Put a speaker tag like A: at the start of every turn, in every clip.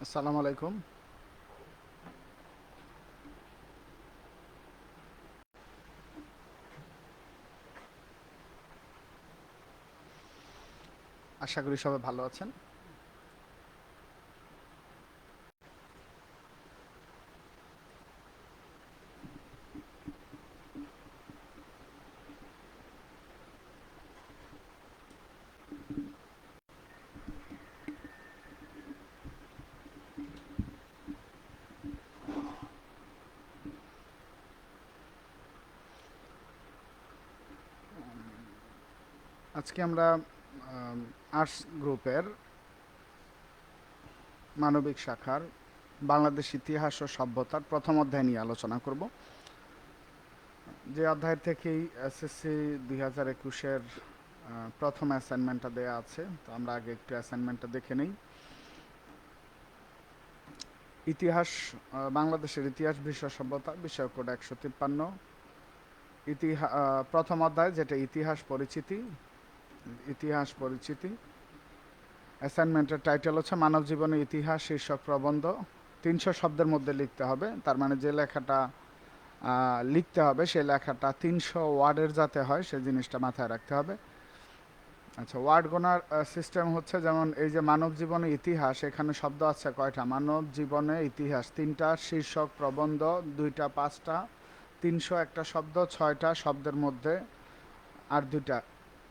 A: আসসালামু আলাইকুম। আশা করি সবাই ভালো আছেন। আজকে আমরা আর্টস গ্রুপের মানবিক শাখার বাংলাদেশ ইতিহাস ও সভ্যতার প্রথম অধ্যায় নিয়ে আলোচনা করব। যে অধ্যায় থেকেই এসএসসি 2021-এর প্রথম অ্যাসাইনমেন্টটা দেয়া আছে, তো আমরা আগে একটু অ্যাসাইনমেন্টটা দেখে নেই। ইতিহাস, বাংলাদেশের ইতিহাস, বিশ্ব সভ্যতা, বিষয় কোড 153। প্রথম অধ্যায়, যেটা ইতিহাস পরিচিতি। অ্যাসাইনমেন্টের টাইটেল হচ্ছে মানব জীবনের ইতিহাস শীর্ষক প্রবন্ধ। 300 শব্দের মধ্যে লিখতে হবে, তার মানে যে লেখাটা লিখতে হবে সেই লেখাটা 300 ওয়ার্ডের যাতে হয় সেই জিনিসটা মাথায় রাখতে হবে। আচ্ছা, ওয়ার্ড গোনার সিস্টেম হচ্ছে, যেমন এই যে মানব জীবনের ইতিহাস, এখানে শব্দ আছে কয়টা? মানব জীবনে ইতিহাস 3টা, শীর্ষক প্রবন্ধ 2টা, 5টা, 300 একটা শব্দ, 6টা শব্দের মধ্যে আর 2টা,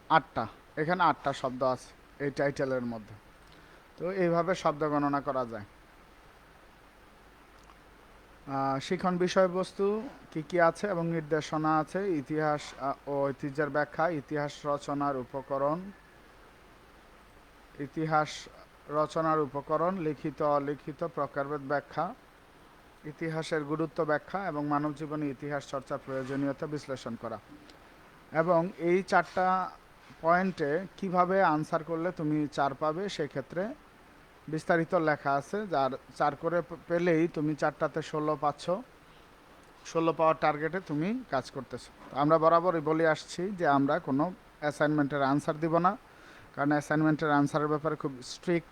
A: 8টা। এখানে 8টা শব্দ আছে এই টাইটেলের মধ্যে। তো এইভাবে শব্দ গণনা করা যায়। শিখন বিষয়বস্তু কি কি আছে এবং নির্দেশনা আছে। ইতিহাস ও ঐতিহ্যের ব্যাখ্যা, ইতিহাস রচনার উপকরণ, লিখিত অলিখিত প্রকারভেদ ব্যাখ্যা, ইতিহাসের গুরুত্ব ব্যাখ্যা এবং মানব জীবনে ইতিহাস চর্চার প্রয়োজনীয়তা বিশ্লেষণ করা। এবং এই 4টা পয়েন্টে কিভাবে আনসার করলে তুমি 4 পাবে সেক্ষেত্রে বিস্তারিত লেখা আছে, যার 4 করে পেলেই তুমি 4টাতে 16 পাচ্ছ। 16 পাওয়ার টার্গেটে তুমি কাজ করতেছো। আমরা বরাবরই বলে আসছি যে আমরা কোনো অ্যাসাইনমেন্টের আনসার দিব না, কারণ অ্যাসাইনমেন্টের আনসারের ব্যাপারে খুব স্ট্রিক্ট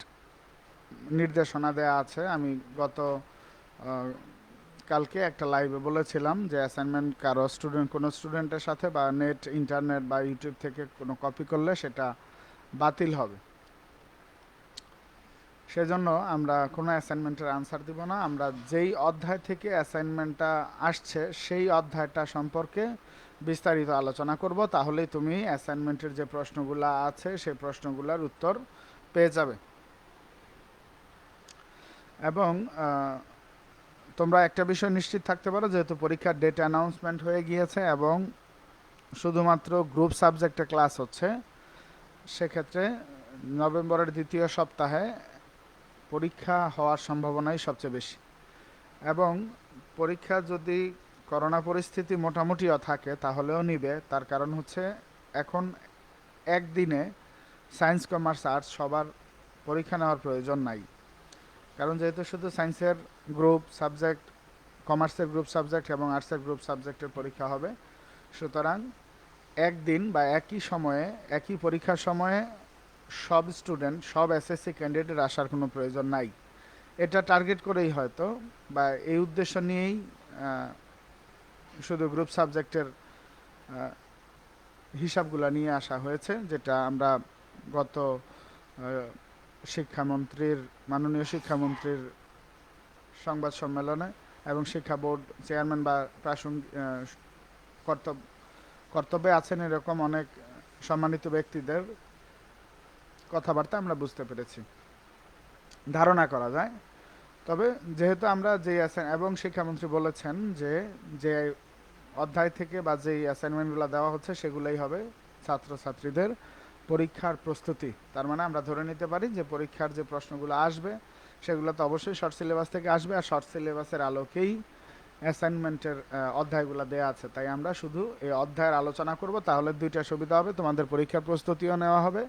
A: নির্দেশনা দেওয়া আছে। আমি গত কালকে একটা লাইভে বলেছিলাম যে অ্যাসাইনমেন্ট কোনো স্টুডেন্টের সাথে বা ইন্টারনেট বা ইউটিউব থেকে কোনো কপি করলে সেটা বাতিল হবে। সেজন্য আমরা কোনো অ্যাসাইনমেন্টের আনসার দিব না। আমরা যেই অধ্যায় থেকে অ্যাসাইনমেন্টটা আসছে সেই অধ্যায়টা সম্পর্কে বিস্তারিত আলোচনা করব, তাহলেই তুমি অ্যাসাইনমেন্টের যে প্রশ্নগুলো আছে সেই প্রশ্নগুলোর উত্তর পেয়ে যাবে। এবং তোমরা একটা বিষয় নিশ্চিত থাকতে পারো, যেহেতু পরীক্ষার ডেট অ্যানাউন্সমেন্ট হয়ে গিয়েছে এবং শুধুমাত্র গ্রুপ সাবজেক্টে ক্লাস হচ্ছে, সেক্ষেত্রে নভেম্বরের দ্বিতীয় সপ্তাহে পরীক্ষা হওয়ার সম্ভাবনাই সবচেয়ে বেশি। এবং পরীক্ষা যদি করোনা পরিস্থিতি মোটামুটিও থাকে তাহলেও নিবে, তার কারণ হচ্ছে এখন একদিনে সায়েন্স, কমার্স, আর্টস সবার পরীক্ষা নেওয়ার প্রয়োজন নাই। কারণ যেহেতু শুধু সায়েন্সের গ্রুপ সাবজেক্ট, কমার্সের গ্রুপ সাবজেক্ট এবং আর্টসের গ্রুপ সাবজেক্টের পরীক্ষা হবে, সুতরাং একদিন বা একই সময়ে, একই পরীক্ষার সময়ে সব স্টুডেন্ট, সব এসএসসি ক্যান্ডিডেট আসার কোনো প্রয়োজন নাই। এটা টার্গেট করেই হয়তো বা এই উদ্দেশ্য নিয়েই শুধু গ্রুপ সাবজেক্টের হিসাবগুলো নিয়ে আসা হয়েছে, যেটা আমরা গত শিক্ষামন্ত্রীর, মাননীয় শিক্ষামন্ত্রীর সংবাদ সম্মেলনে এবং শিক্ষা বোর্ড চেয়ারম্যান বা প্রাসঙ্গিক কর্তব্যে আছেন এরকম অনেক সম্মানিত ব্যক্তিদের কথাবার্তা আমরা বুঝতে পেরেছি, ধারণা করা যায়। তবে যেহেতু আমরা এবং শিক্ষামন্ত্রী বলেছেন যে যে অধ্যায় থেকে বা যেই অ্যাসাইনমেন্টগুলো দেওয়া হচ্ছে সেগুলোই হবে ছাত্রছাত্রীদের পরীক্ষার প্রস্তুতি। তার মানে আমরা ধরে নিতে পারি যে পরীক্ষার যে প্রশ্নগুলো আসবে সেগুলো তো অবশ্যই শর্ট সিলেবাস থেকে আসবে, আর শর্ট সিলেবাসের আলোকেই অ্যাসাইনমেন্টের অধ্যায়গুলো দেওয়া আছে। তাই আমরা শুধু এই অধ্যায়ের আলোচনা করব, তাহলে 2টা সুবিধা হবে, তোমাদের পরীক্ষার প্রস্তুতিও নেওয়া হবে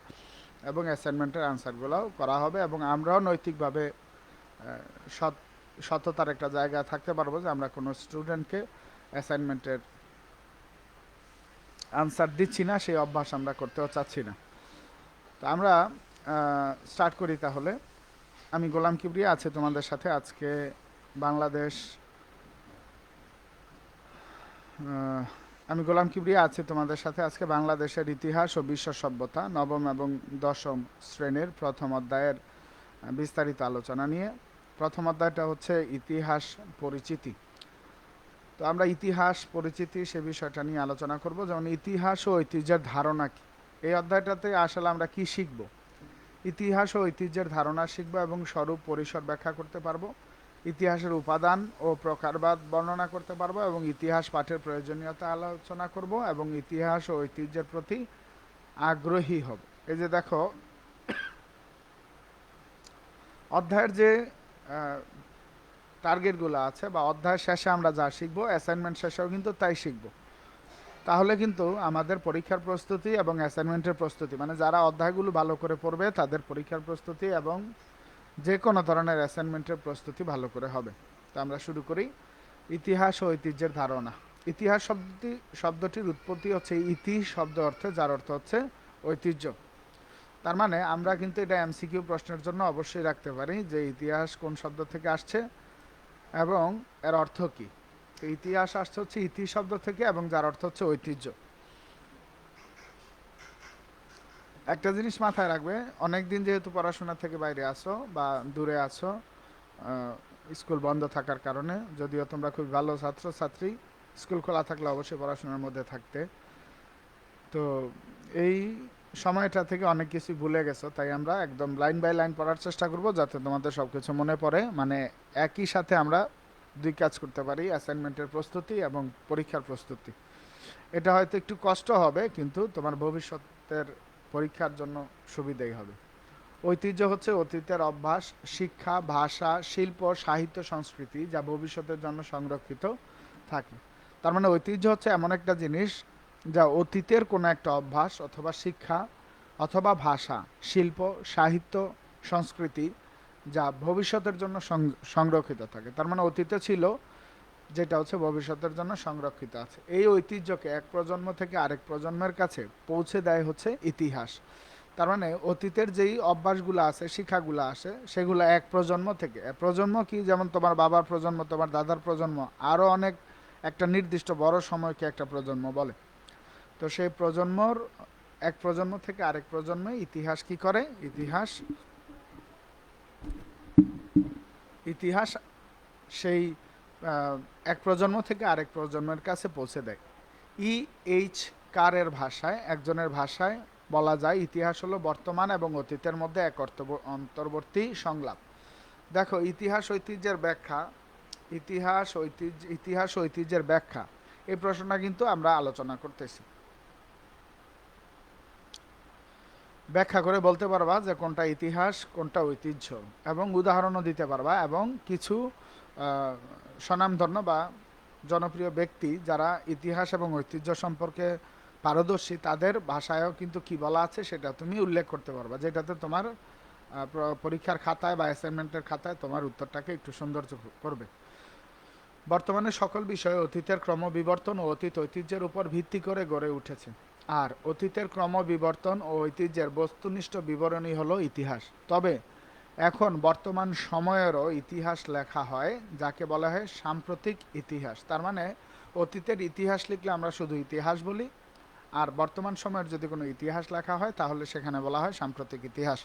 A: এবং অ্যাসাইনমেন্টের আনসারগুলোও করা হবে, এবং আমরাও নৈতিকভাবে সততার একটা জায়গা থাকতে পারবো যে আমরা কোনো স্টুডেন্টকে অ্যাসাইনমেন্টের আনসার দিচ্ছি না, সেই অভ্যাস আমরা করতেও চাচ্ছি না। তো আমরা স্টার্ট করি তাহলে। আমি গোলাম কিবরিয়া আছি তোমাদের সাথে আজকে বাংলাদেশ আহ, আমি গোলাম কিবরিয়া আছি তোমাদের সাথে আজকে বাংলাদেশের ইতিহাস ও বিশ্ব সভ্যতা নবম এবং দশম শ্রেণীর প্রথম অধ্যায়ের বিস্তারিত আলোচনা নিয়ে। প্রথম অধ্যায়টা হচ্ছে ইতিহাস পরিচিতি। তো আমরা ইতিহাস পরিচিতি সে বিষয়টা নিয়ে আলোচনা করব, যেমন ইতিহাস ও ঐতিহ্যের ধারণা কি। এই অধ্যায়টাতে আসলে আমরা কি শিখব? ইতিহাস ও ঐতিহ্যের ধারণা শিখব এবং স্বরূপ পরিসর ব্যাখ্যা করতে পারবো। ইতিহাসের উপাদান ও প্রকারবাদ বর্ণনা করতে পারবো এবং ইতিহাস পাঠের প্রয়োজনীয়তা আলোচনা করব এবং ইতিহাস ও ঐতিহ্যের প্রতি আগ্রহী হব। এই যে দেখো, অধ্যায়ের যে টার্গেটগুলো আছে বা অধ্যায়ের শেষে আমরা যা শিখবো, অ্যাসাইনমেন্ট শেষেও কিন্তু তাই শিখবো। তাহলে কিন্তু আমাদের পরীক্ষার প্রস্তুতি এবং অ্যাসাইনমেন্টের প্রস্তুতি, মানে যারা অধ্যায়গুলো ভালো করে পড়বে তাদের পরীক্ষার প্রস্তুতি এবং যে কোনো ধরনের অ্যাসাইনমেন্টের প্রস্তুতি ভালো করে হবে। তো আমরা শুরু করি। ইতিহাস ও ঐতিহ্যের ধারণা। ইতিহাস শব্দটির উৎপত্তি হচ্ছে ইতি শব্দ অর্থে, যার অর্থ হচ্ছে ঐতিহ্য। তার মানে আমরা কিন্তু এটা এমসিকিউ প্রশ্নের জন্য অবশ্যই রাখতে পারি যে ইতিহাস কোন শব্দ থেকে আসছে এবং এর অর্থ কী। তো ইতিহাস আসছে হচ্ছে ইতি শব্দ থেকে এবং যার অর্থ হচ্ছে ঐতিহ্য। একটা জিনিস মাথায় রাখবে, অনেক দিন যেহেতু পড়াশোনা থেকে বাইরে আসো বা দূরে আসো, স্কুল বন্ধ থাকার কারণে, যদিও তোমরা খুব ভালো ছাত্রছাত্রী, স্কুল খোলা থাকলে অবশ্যই পড়াশোনার মধ্যে থাকতে, তো এই সময়টা থেকে অনেক কিছু ভুলে গেছো। তাই আমরা একদম লাইন বাই লাইন পড়ার চেষ্টা করব যাতে তোমাদের সব কিছু মনে পড়ে, মানে একই সাথে আমরা দুই কাজ করতে পারি, অ্যাসাইনমেন্টের প্রস্তুতি এবং পরীক্ষার প্রস্তুতি। এটা হয়তো একটু কষ্ট হবে কিন্তু তোমার ভবিষ্যতের পরীক্ষার জন্য সুবিধাই হবে। ঐতিহ্য হচ্ছে অতীতের অভ্যাস, শিক্ষা, ভাষা, শিল্প, সাহিত্য, সংস্কৃতি যা ভবিষ্যতের জন্য সংরক্ষিত থাকে। তার মানে ঐতিহ্য হচ্ছে এমন একটা জিনিস যা অতীতের কোনো একটা অভ্যাস অথবা শিক্ষা অথবা ভাষা, শিল্প, সাহিত্য, সংস্কৃতি যা ভবিষ্যতের জন্য সংরক্ষিত থাকে। তার মানে অতীতে ছিল যেটা হচ্ছে ভবিষ্যতের জন্য সংরক্ষিত আছে। এই ঐতিহ্যকে এক প্রজন্ম থেকে আরেক প্রজন্মের কাছে পৌঁছে দেয় হচ্ছে ইতিহাস। তার মানে অতীতের যেই অভ্যাসগুলো আছে, শিক্ষাগুলো আসে, সেগুলো এক প্রজন্ম থেকে, প্রজন্ম কি, যেমন তোমার বাবার প্রজন্ম, তোমার দাদার প্রজন্ম, আরও অনেক, একটা নির্দিষ্ট বড় সময়কে একটা প্রজন্ম বলে। তো সেই প্রজন্মর এক প্রজন্ম থেকে আরেক প্রজন্মে ইতিহাস কি করে, ইতিহাস ইতিহাস সেই এক প্রজন্ম থেকে আরেক প্রজন্মের কাছে পৌঁছে দেয়। এইচ কারের ভাষায়, একজনের ভাষায় বলা যায় ইতিহাস হলো বর্তমান এবং অতীতের মধ্যে এক অন্তর্বর্তী সংলাপ। দেখো, ইতিহাস ঐতিহ্যের ব্যাখ্যা, এই প্রশ্নটা কিন্তু আমরা আলোচনা করতেছি। ব্যাখ্যা করে বলতে পারবা যে কোনটা ইতিহাস কোনটা ঐতিহ্য, এবং উদাহরণও দিতে পারবা, এবং কিছু স্বনামধন্য বা জনপ্রিয় ব্যক্তি যারা ইতিহাস এবং ঐতিহ্য সম্পর্কে পারদর্শী, তাদের ভাষায়ও কিন্তু কি বলা আছে সেটা তুমি উল্লেখ করতে পারবা, যেটাতে তোমার পরীক্ষার খাতায় বা অ্যাসাইনমেন্টের খাতায় তোমার উত্তরটাকে একটু সৌন্দর্য করবে। বর্তমানে সকল বিষয়ে অতীতের ক্রমবিবর্তন ও অতীত ঐতিহ্যের উপর ভিত্তি করে গড়ে উঠেছে, আর অতীতের ক্রমবিবর্তন ও ঐতিহ্যের বস্তুনিষ্ঠ বিবরণী হলো ইতিহাস। তবে এখন বর্তমান সময়েরও ইতিহাস লেখা হয়, যাকে বলা হয় সাম্প্রতিক ইতিহাস। তার মানে অতীতের ইতিহাস লিখলে আমরা শুধু ইতিহাস বলি, আর বর্তমান সময়ের যদি কোনো ইতিহাস লেখা হয় তাহলে সেখানে বলা হয় সাম্প্রতিক ইতিহাস।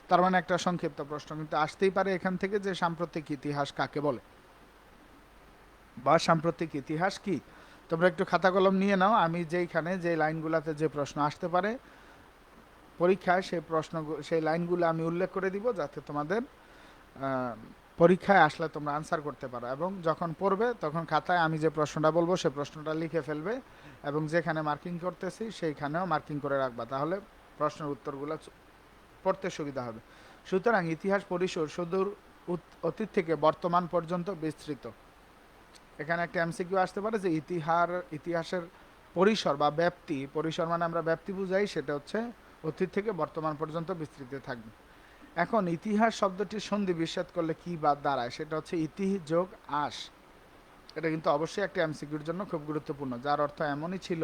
A: তার মানে একটা সংক্ষিপ্ত প্রশ্ন কিন্তু আসতেই পারে এখান থেকে যে সাম্প্রতিক ইতিহাস কাকে বলে বা সাম্প্রতিক ইতিহাস কি। তোমরা একটু খাতা কলম নিয়ে নাও, আমি যেইখানে যে লাইনগুলোতে যে প্রশ্ন আসতে পারে পরীক্ষায়, সেই লাইনগুলো আমি উল্লেখ করে দিব, যাতে তোমাদের পরীক্ষায় আসলে তোমরা আনসার করতে পারো। এবং যখন পড়বে তখন খাতায় আমি যে প্রশ্নটা বলবো সেই প্রশ্নটা লিখে ফেলবে, এবং যেখানে মার্কিং করতেছি সেইখানেও মার্কিং করে রাখবা, তাহলে প্রশ্নের উত্তরগুলো পড়তে সুবিধা হবে। সুতরাং ইতিহাস পরিসর সুদূর অতীত থেকে বর্তমান পর্যন্ত বিস্তৃত। এখানে একটা এমসিকিউ আসতে পারে যে ইতিহাসের পরিসর বা ব্যাপ্তি, পরিসর মানে আমরা ব্যাপ্তি বুঝাই, সেটা হচ্ছে অতীত থেকে বর্তমান পর্যন্ত বিস্তৃত থাকবে। এখন ইতিহাস শব্দটির সন্ধি বিচ্ছেদ করলে কি বাদ দাঁড়ায়, সেটা হচ্ছে ইতি যোগ আস। এটা কিন্তু অবশ্যই একটা এমসিকিউর জন্য খুব গুরুত্বপূর্ণ, যার অর্থ এমনই ছিল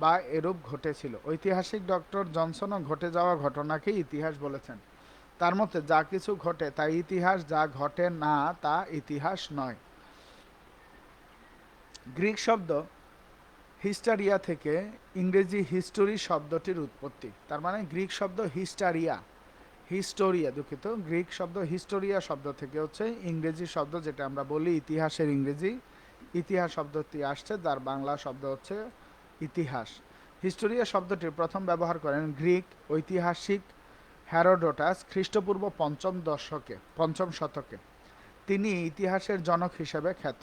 A: বা এরূপ ঘটেছিল। ঐতিহাসিক ডক্টর জনসনও ঘটে যাওয়া ঘটনাকে ইতিহাস বলেছেন। তার মধ্যে যা কিছু ঘটে তা ইতিহাস, যা ঘটে না তা ইতিহাস নয়। গ্রিক শব্দ হিস্টারিয়া থেকে ইংরেজি হিস্টোরি শব্দটির উৎপত্তি। তার মানে গ্রিক শব্দ হিস্টোরিয়া দুঃখিত, গ্রিক শব্দ হিস্টোরিয়া শব্দ থেকে হচ্ছে ইংরেজি শব্দ যেটা আমরা বলি ইতিহাসের ইংরেজি ইতিহাস শব্দটি আসছে, যার বাংলা শব্দ হচ্ছে ইতিহাস। হিস্টোরিয়া শব্দটির প্রথম ব্যবহার করেন গ্রিক ঐতিহাসিক হ্যারোডোটাস খ্রিস্টপূর্ব পঞ্চম শতকে। তিনি ইতিহাসের জনক হিসেবে খ্যাত।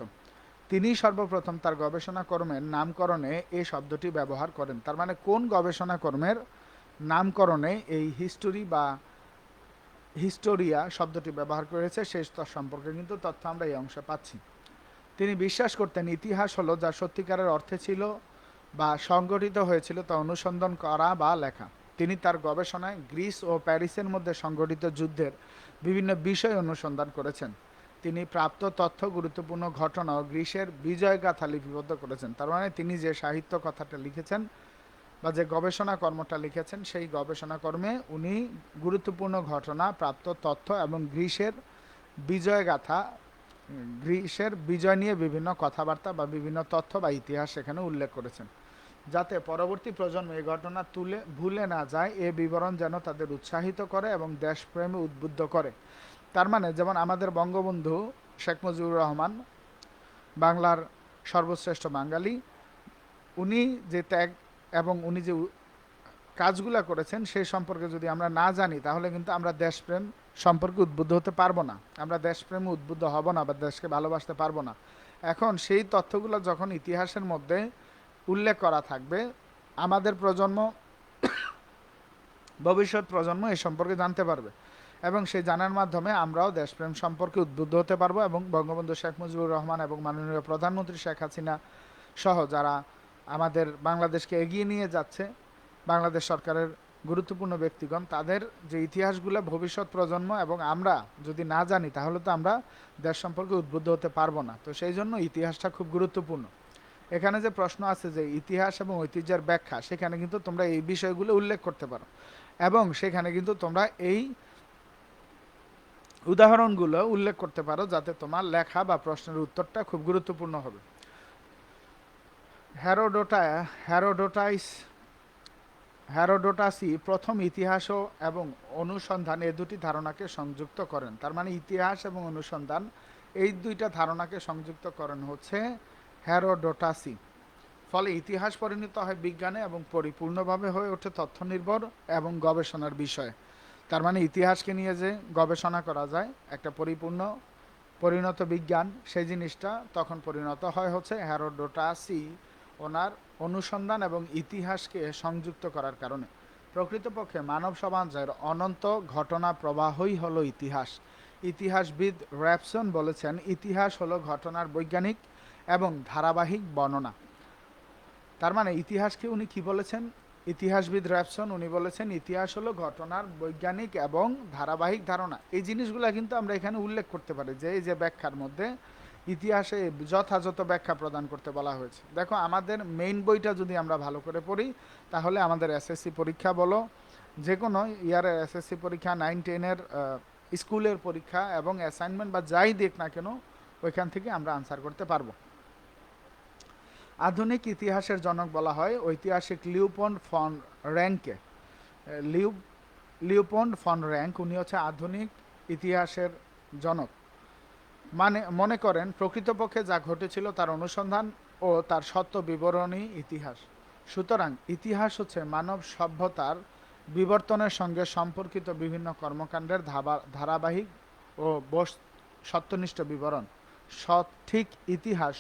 A: তিনি সর্বপ্রথম তার গবেষণা কর্মের নামকরণে এই শব্দটি ব্যবহার করেন। তার মানে কোন গবেষণা কর্মের নামকরণে এই হিস্টোরি বা হিস্টোরিয়া শব্দটি ব্যবহার করেছে সেই সম্পর্কে কিন্তু তথ্য আমরা এই অংশে পাচ্ছি। তিনি বিশ্বাস করতেন ইতিহাস হলো যা সত্যিকারের অর্থে ছিল বা সংগঠিত হয়েছিল তা অনুসন্ধান করা বা লেখা। তিনি তার গবেষণায় গ্রিস ও প্যারিসের মধ্যে সংগঠিত যুদ্ধের বিভিন্ন বিষয় অনুসন্ধান করেছেন। তিনি প্রাপ্ত তথ্য, গুরুত্বপূর্ণ ঘটনা ও গ্রিসের বিজয়গাথা লিপিবদ্ধ করেছেন। তার মানে তিনি যে সাহিত্য কথাটা লিখেছেন বা যে গবেষণা কর্মটা লিখেছেন সেই গবেষণা কর্মে উনি গুরুত্বপূর্ণ ঘটনা, প্রাপ্ত তথ্য এবং গ্রিসের বিজয়গাথা, গ্রিসের বিজয় নিয়ে বিভিন্ন কথাবার্তা বা বিভিন্ন তথ্য বা ইতিহাস সেখানে উল্লেখ করেছেন, যাতে পরবর্তী প্রজন্ম এই ঘটনা ভুলে না যায়। এ বিবরণ যেন তাদের উৎসাহিত করে এবং দেশপ্রেমে উদ্বুদ্ধ করে। তার মানে যেমন আমাদের বঙ্গবন্ধু শেখ মুজিবুর রহমান, বাংলার সর্বশ্রেষ্ঠ বাঙালি, উনি যে ত্যাগ এবং উনি যে কাজগুলা করেছেন সেই সম্পর্কে যদি আমরা না জানি তাহলে কিন্তু আমরা দেশপ্রেম সম্পর্কে উদ্বুদ্ধ হতে পারবো না, আমরা দেশপ্রেমে উদ্বুদ্ধ হব না বা দেশকে ভালোবাসতে পারবো না। এখন সেই তথ্যগুলো যখন ইতিহাসের মধ্যে উল্লেখ করা থাকবে, আমাদের প্রজন্ম, ভবিষ্যৎ প্রজন্ম এই সম্পর্কে জানতে পারবে এবং সেই জানার মাধ্যমে আমরাও দেশপ্রেম সম্পর্কে উদ্বুদ্ধ হতে পারবো এবং বঙ্গবন্ধু শেখ মুজিবুর রহমান এবং মাননীয় প্রধানমন্ত্রী শেখ হাসিনা সহ যারা আমাদের বাংলাদেশকে এগিয়ে নিয়ে যাচ্ছে, বাংলাদেশ সরকারের গুরুত্বপূর্ণ ব্যক্তিগণ, তাদের যে ইতিহাসগুলো ভবিষ্যৎ প্রজন্ম এবং আমরা যদি না জানি তাহলে তো আমরা দেশ সম্পর্কে উদ্বুদ্ধ হতে পারবো না। তো সেই জন্য ইতিহাসটা খুব গুরুত্বপূর্ণ। এখানে যে প্রশ্ন আছে যে ইতিহাস এবং ঐতিহ্যের ব্যাখ্যা, সেখানে কিন্তু তোমরা এই বিষয়গুলো উল্লেখ করতে পারো এবং সেখানে কিন্তু তোমরা এই উদাহরণগুলো উল্লেখ করতে পারো যাতে তোমার লেখা বা প্রশ্নের উত্তরটা খুব গুরুত্বপূর্ণ হবে। হ্যারোডোটাসই প্রথম ইতিহাস এবং অনুসন্ধান এই দুটি ধারণাকে সংযুক্ত করেন। তার মানে ইতিহাস এবং অনুসন্ধান এই দুইটা ধারণাকে সংযুক্ত করেন হচ্ছে হ্যারোডোটাসি। ফলে ইতিহাস পরিণত হয় বিজ্ঞানে এবং পরিপূর্ণভাবে হয়ে ওঠে তথ্য নির্ভর এবং গবেষণার বিষয়। তার মানে ইতিহাসকে নিয়ে যে গবেষণা করা যায় একটা পরিণত বিজ্ঞান, সেই জিনিসটা তখন পরিণত হয় হচ্ছে হ্যারোডোটাসি ওনার অনুসন্ধান এবং ইতিহাসকে সংযুক্ত করার কারণে। প্রকৃতপক্ষে মানব সমাজের অনন্ত ঘটনা প্রবাহই হলো ইতিহাস। ইতিহাসবিদ র্যাপসন বলেছেন ইতিহাস হলো ঘটনার বৈজ্ঞানিক এবং ধারাবাহিক বর্ণনা। তার মানে ইতিহাসকে উনি কি বলেছেন, ইতিহাসবিদ র্যাপসন উনি বলেছেন ইতিহাস হলো ঘটনার বৈজ্ঞানিক এবং ধারাবাহিক ধারণা। এই জিনিসগুলো কিন্তু আমরা এখানে উল্লেখ করতে পারি যে এই যে ব্যাখ্যার মধ্যে ইতিহাসে যথাযথ ব্যাখ্যা প্রদান করতে বলা হয়েছে। দেখো আমাদের মেইন বইটা যদি আমরা ভালো করে পড়ি তাহলে আমাদের এসএসসি পরীক্ষা বলো, যে কোনো ইয়ারের এসএসসি পরীক্ষা, 9-10-এর স্কুলের পরীক্ষা এবং অ্যাসাইনমেন্ট বা যাই দেখ না কেন ওইখান থেকে আমরা আনসার করতে পারবো। আধুনিক ইতিহাসের জনক বলা হয় ঐতিহাসিক লিওপোল্ড ফন র্যাঙ্ককে। লিওপোল্ড ফন র্যাঙ্ক উনি হচ্ছে আধুনিক ইতিহাসের জনক। মনে করেন প্রকৃতপক্ষে যা ঘটেছিল তার অনুসন্ধান ও তার সত্য বিবরণী ইতিহাস। সুতরাং ইতিহাস হচ্ছে মানব সভ্যতার বিবর্তনের সঙ্গে সম্পর্কিত বিভিন্ন কর্মকাণ্ডের ধারাবাহিক ও সত্যনিষ্ঠ বিবরণ। সঠিক ইতিহাস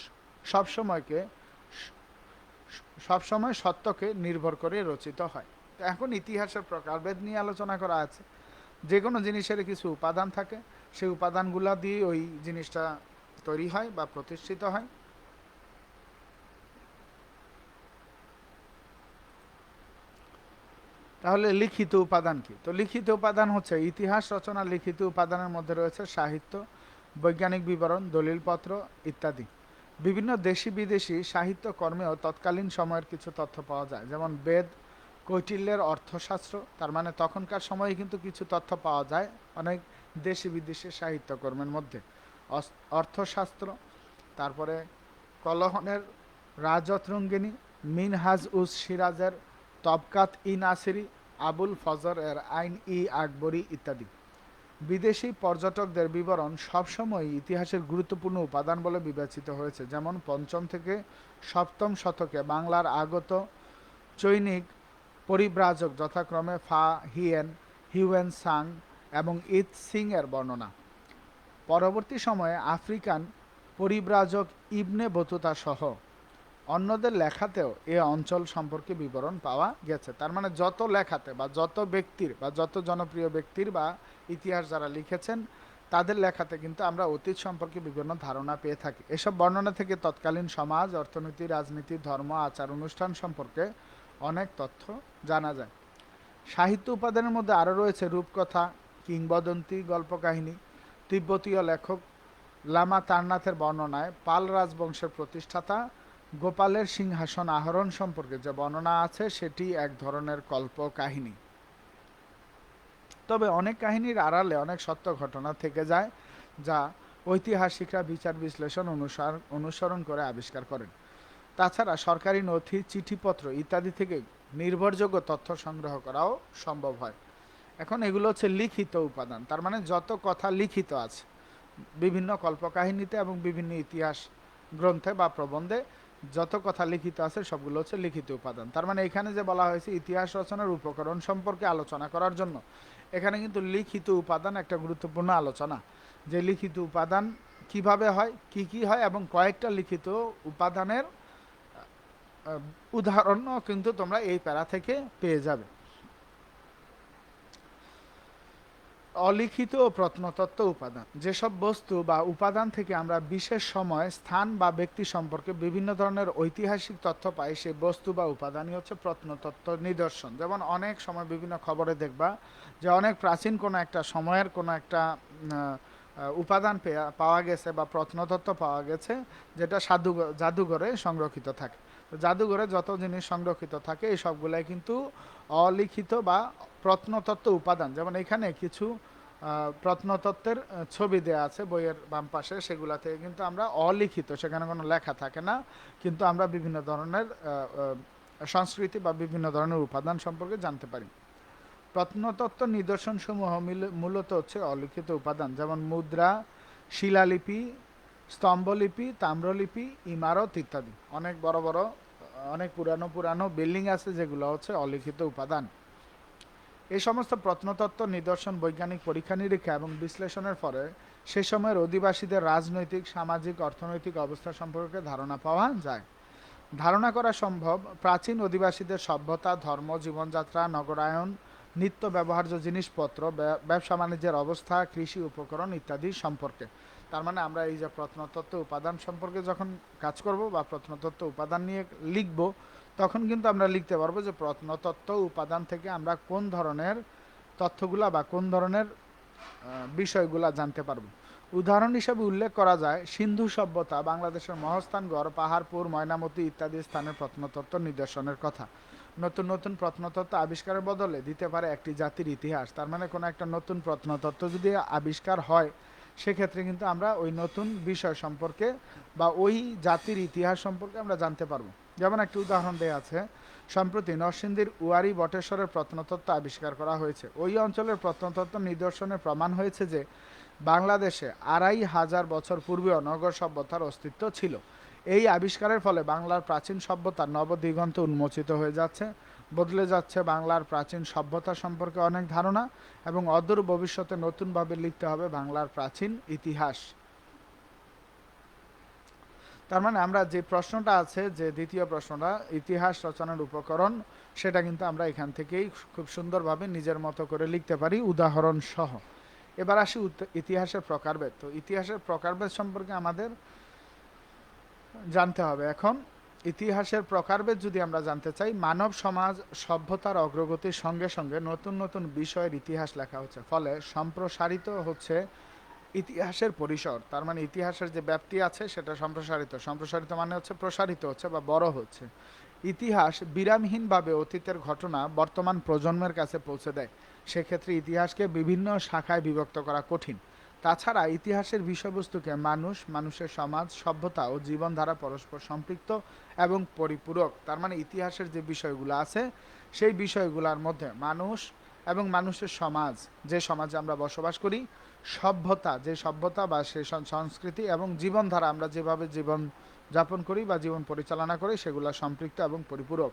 A: সবসময় সত্যকে নির্ভর করে রচিত হয়। তো এখন ইতিহাসের প্রকারভেদ নিয়ে আলোচনা করা আছে। যে কোনো জিনিসের কিছু উপাদান থাকে, সেই উপাদানগুলো দিয়ে ওই জিনিসটা তৈরি হয় বা প্রতিষ্ঠিত হয়। তাহলে লিখিত উপাদান কি? তো লিখিত উপাদান হচ্ছে ইতিহাস রচনার লিখিত উপাদানের মধ্যে রয়েছে সাহিত্য, বৈজ্ঞানিক বিবরণ, দলিলপত্র ইত্যাদি। বিভিন্ন দেশি বিদেশি সাহিত্য কর্মেও তৎকালীন সময়ের কিছু তথ্য পাওয়া যায়, যেমন বেদ, কৌটিল্যের অর্থশাস্ত্র, তার মানে তখনকার সময়ে কিন্তু কিছু তথ্য পাওয়া যায় অনেক দেশি বিদেশি সাহিত্যকর্মের মধ্যে। অর্থশাস্ত্র, তারপরে কলহনের রাজতরঙ্গিনী, মিনহাজ উস সিরাজের তবকাত ই নাসিরি, আবুল ফজর এর আইন ই আকবরী ইত্যাদি। বিদেশি পর্যটকদের বিবরণ সবসময় ইতিহাসের গুরুত্বপূর্ণ উপাদান বলে বিবেচিত হয়েছে। যেমন ৫ম থেকে ৭ম শতকে বাংলার আগত চৈনিক পরিব্রাজক যথাক্রমে ফা হিয়েন, হিউয়েন সাং এবং ইত সিং এর বর্ণনা। পরবর্তী সময়ে আফ্রিকান পরিব্রাজক ইবনে বতুতা সহ অন্যদের লেখাতেও এ অঞ্চল সম্পর্কে বিবরণ পাওয়া গেছে। তার মানে যত লেখাতে বা যত ব্যক্তির বা যত জনপ্রিয় ব্যক্তির বা ইতিহাস যারা লিখেছেন তাদের লেখাতে কিন্তু আমরা অতীত সম্পর্কে বিভিন্ন ধারণা পেয়ে থাকি। এসব বর্ণনা থেকে তৎকালীন সমাজ, অর্থনীতি, রাজনীতি, ধর্ম, আচার অনুষ্ঠান সম্পর্কে অনেক তথ্য জানা যায়। সাহিত্য উপাদানের মধ্যে আরও রয়েছে রূপকথা, কিংবদন্তি, গল্পকাহিনী। তিব্বতীয় লেখক লামা তারনাথের বর্ণনায় পাল রাজবংশের প্রতিষ্ঠাতা গোপালের সিংহাসন আহরণ সম্পর্কে যে বর্ণনা আছে সেটি এক ধরনের কল্পকাহিনী। তবে অনেক কাহিনীর আড়ালে অনেক সত্য ঘটনা থেকে যায় যা ঐতিহাসিকরা বিচার বিশ্লেষণ অনুসরণ করে আবিষ্কার করেন। তাছাড়া সরকারি নথি, চিঠিপত্র ইত্যাদি থেকে নির্ভরযোগ্য তথ্য সংগ্রহ করাও সম্ভব হয়। এখন এগুলো হচ্ছে লিখিত উপাদান, তার মানে যত কথা লিখিত আছে বিভিন্ন কল্পকাহিনীতে এবং বিভিন্ন ইতিহাস গ্রন্থে বা প্রবন্ধে যত কথা লিখিত আছে সবগুলো হচ্ছে লিখিত উপাদান। তার মানে এখানে যে বলা হয়েছে ইতিহাস রচনার উপকরণ সম্পর্কে আলোচনা করার জন্য, এখানে কিন্তু লিখিত উপাদান একটা গুরুত্বপূর্ণ আলোচনা, যে লিখিত উপাদান কিভাবে হয়, কি হয় এবং কয়েকটা লিখিত উপাদানের উদাহরণও কিন্তু তোমরা এই প্যারা থেকে পেয়ে যাবে। অলিখিত ও প্রত্নতত্ত্ব উপাদান, যেসব বস্তু বা উপাদান থেকে আমরা বিশেষ সময়, স্থান বা ব্যক্তি সম্পর্কে বিভিন্ন ধরনের ঐতিহাসিক তথ্য পাই, সেই বস্তু বা উপাদানই হচ্ছে প্রত্নতত্ত্ব নিদর্শন। যেমন অনেক সময় বিভিন্ন খবরে দেখবা যে অনেক প্রাচীন কোনো একটা সময়ের কোনো একটা উপাদান পাওয়া গেছে বা প্রত্নতত্ত্ব পাওয়া গেছে, যেটা জাদুঘরে সংরক্ষিত থাকে। তো জাদুঘরে যত জিনিস সংরক্ষিত থাকে এই সবগুলাই কিন্তু অলিখিত বা প্রত্নতত্ত্ব উপাদান। যেমন এখানে কিছু প্রত্নতত্ত্বের ছবি দেওয়া আছে বইয়ের বাম পাশে, সেগুলা থেকে কিন্তু আমরা অলিখিত, সেখানে কোনো লেখা থাকে না, কিন্তু আমরা বিভিন্ন ধরনের সংস্কৃতি বা বিভিন্ন ধরনের উপাদান সম্পর্কে জানতে পারি। প্রত্নতত্ত্ব নিদর্শনসমূহ মূলত হচ্ছে অলিখিত উপাদান, যেমন মুদ্রা, শিলালিপি, স্তম্ভলিপি, তাম্রলিপি, ইমারত ইত্যাদি। অনেক বড় বড় অনেক পুরানো বিল্ডিং আছে যেগুলো হচ্ছে অলিখিত উপাদান। এই সমস্ত প্রত্নতত্ত্ব নিদর্শন বৈজ্ঞানিক পরীক্ষা নিরীক্ষা এবং বিশ্লেষণের ফলে সে সময়ের অধিবাসীদের রাজনৈতিক, সামাজিক, অর্থনৈতিক অবস্থা সম্পর্কে ধারণা পাওয়া যায়। ধারণা করা সম্ভব প্রাচীন অধিবাসীদের সভ্যতা, ধর্ম, জীবনযাত্রা, নগরায়ন, নিত্য ব্যবহার্য জিনিসপত্র, ব্যবসা বাণিজ্যের অবস্থা, কৃষি উপকরণ ইত্যাদি সম্পর্কে। তার মানে আমরা এই যে প্রত্নতত্ত্ব উপাদান সম্পর্কে যখন কাজ করব বা প্রত্নতত্ত্ব উপাদান নিয়ে লিখব, তখন কিন্তু আমরা লিখতে পারবো যে প্রত্নতত্ত্ব উপাদান থেকে আমরা কোন ধরনের তথ্যগুলা বা কোন ধরনের বিষয়গুলা জানতে পারবো। উদাহরণ হিসেবে উল্লেখ করা যায় সিন্ধু সভ্যতা, বাংলাদেশের মহস্থানগড়, পাহাড়পুর, ময়নামতি ইত্যাদি স্থানের প্রত্নতত্ত্ব নিদর্শনের কথা। নতুন নতুন প্রত্নতত্ত্ব আবিষ্কারের বদলে দিতে পারে একটি জাতির ইতিহাস। তার মানে কোনো একটা নতুন প্রত্নতত্ত্ব যদি আবিষ্কার হয়, সেক্ষেত্রে কিন্তু আমরা ওই নতুন বিষয় সম্পর্কে বা ওই জাতির ইতিহাস সম্পর্কে আমরা জানতে পারবো। যেমন একটি উদাহরণ দেওয়া আছে, সম্প্রতি নরসিংদীর উয়ারি বটেশ্বরের প্রত্নতত্ত্ব আবিষ্কার করা হয়েছে। ওই অঞ্চলের প্রত্নতত্ত্ব নিদর্শনের প্রমাণ হয়েছে যে বাংলাদেশে ২৫০০ বছর পূর্বেও নগর সভ্যতার অস্তিত্ব ছিল। এই আবিষ্কারের ফলে বাংলার প্রাচীন সভ্যতার নবদিগন্ত উন্মোচিত হয়ে যাচ্ছে, বদলে যাচ্ছে বাংলার প্রাচীন সভ্যতা সম্পর্কে অনেক ধারণা, এবং অদূর ভবিষ্যতে নতুনভাবে লিখতে হবে বাংলার প্রাচীন ইতিহাস। তার মানে আমরা যে প্রশ্নটা আছে, যে দ্বিতীয় প্রশ্নটা ইতিহাস রচনার উপকরণ, সেটা কিন্তু আমরা এখান থেকেই খুব সুন্দরভাবে নিজের মতো করে লিখতে পারি উদাহরণ সহ। এবার আসি ইতিহাসের প্রকারভেদ। তো ইতিহাসের প্রকারভেদ সম্পর্কে আমাদের জানতে হবে। এখন ইতিহাসের প্রকারভেদ যদি আমরা জানতে চাই, মানব সমাজ সভ্যতার অগ্রগতির সঙ্গে সঙ্গে নতুন নতুন বিষয়ের ইতিহাস লেখা হচ্ছে, ফলে সম্প্রসারিত হচ্ছে ইতিহাসের পরিসর। তার মানে ইতিহাসের যে ব্যাপ্তি আছে সেটা সম্প্রসারিত মানে হচ্ছে প্রসারিত হচ্ছে বা বড় হচ্ছে। ইতিহাস বিরামহীনভাবে অতীতের ঘটনা বর্তমান প্রজন্মের কাছে পৌঁছে দেয়। সেক্ষেত্রে ইতিহাসকে বিভিন্ন শাখায় বিভক্ত করা কঠিন। তাছাড়া ইতিহাসের বিষয়বস্তুকে মানুষ, মানুষের সমাজ, সভ্যতা ও জীবনধারা পরস্পর সম্পৃক্ত এবং পরিপূরক। তার মানে ইতিহাসের যে বিষয়গুলো আছে সেই বিষয়গুলোর মধ্যে মানুষ এবং মানুষের সমাজ, যে সমাজে আমরা বসবাস করি, সভ্যতা, যে সভ্যতা বা সে সংস্কৃতি, এবং জীবনধারা, আমরা যেভাবে জীবন যাপন করি বা জীবন পরিচালনা করি, সেগুলো সম্পৃক্ত এবং পরিপূরক।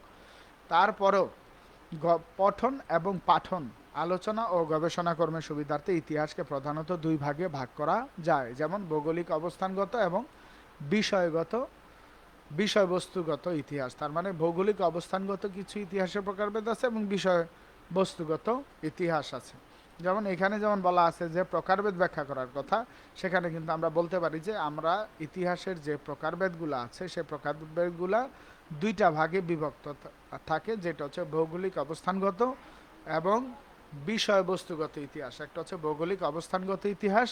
A: তারপরেও পঠন এবং পাঠন, আলোচনা ও গবেষণা কর্মের সুবিধার্থে ইতিহাসকে প্রধানত দুই ভাগে ভাগ করা যায়, যেমন ভৌগোলিক অবস্থানগত এবং বিষয়গত বিষয়বস্তুগত ইতিহাস। তার মানে ভৌগোলিক অবস্থানগত কিছু ইতিহাসের প্রকারভেদ আছে এবং বিষয়বস্তুগত ইতিহাস আছে। যেমন এখানে যেমন বলা আছে যে প্রকারভেদ ব্যাখ্যা করার কথা, সেখানে কিন্তু আমরা বলতে পারি যে আমরা ইতিহাসের যে প্রকারভেদগুলো আছে সেই প্রকারভেদগুলা দুইটা ভাগে বিভক্ত থাকে, যেটা হচ্ছে ভৌগোলিক অবস্থানগত এবং বিষয়বস্তুগত ইতিহাস। একটা হচ্ছে ভৌগোলিক অবস্থানগত ইতিহাস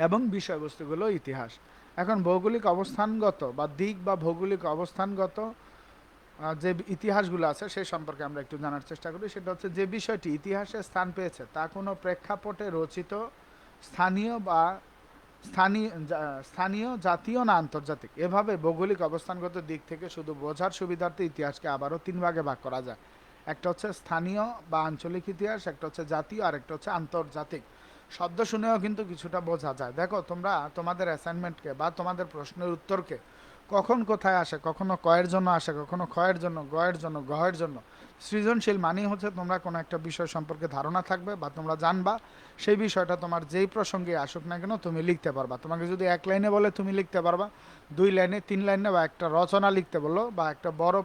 A: এবং বিষয়বস্তুগুলো ইতিহাস। এখন ভৌগোলিক অবস্থানগত বা দিক বা ভৌগোলিক অবস্থানগত যে ইতিহাসগুলো আছে সেই সম্পর্কে আমরা একটু জানার চেষ্টা করি। সেটা হচ্ছে যে বিষয়টি ইতিহাসে স্থান পেয়েছে তা কোনো প্রেক্ষাপটে রচিত, স্থানীয় বা স্থানীয়, জাতীয় না আন্তর্জাতিক। এভাবে ভৌগোলিক অবস্থানগত দিক থেকে শুধু বোঝার সুবিধার্থে ইতিহাসকে আবারও তিন ভাগে ভাগ করা যায়। একটা হচ্ছে স্থানীয় বা আঞ্চলিক ইতিহাস, একটা হচ্ছে জাতীয়, আর একটা হচ্ছে আন্তর্জাতিক। শব্দ শুনেও কিন্তু কিছুটা বোঝা যায়। দেখো তোমরা তোমাদের অ্যাসাইনমেন্টকে বা তোমাদের প্রশ্নের উত্তরকে কখন কোথায় আসে, কখনো কয়ের জন্য আসে, কখনো ক্ষয়ের জন্য, গয়ের জন্য, গহের জন্য। সৃজনশীল মানেই হচ্ছে তোমরা কোনো একটা বিষয় সম্পর্কে ধারণা থাকবে বা তোমরা জানবা, সেই বিষয়টা তোমার যেই প্রসঙ্গে আসুক না কেন তুমি লিখতে পারবা। তোমাকে যদি এক লাইনে বলে তুমি লিখতে পারবা, দুই লাইনে, তিন লাইনে, বা একটা রচনা লিখতে বললো বা একটা বড়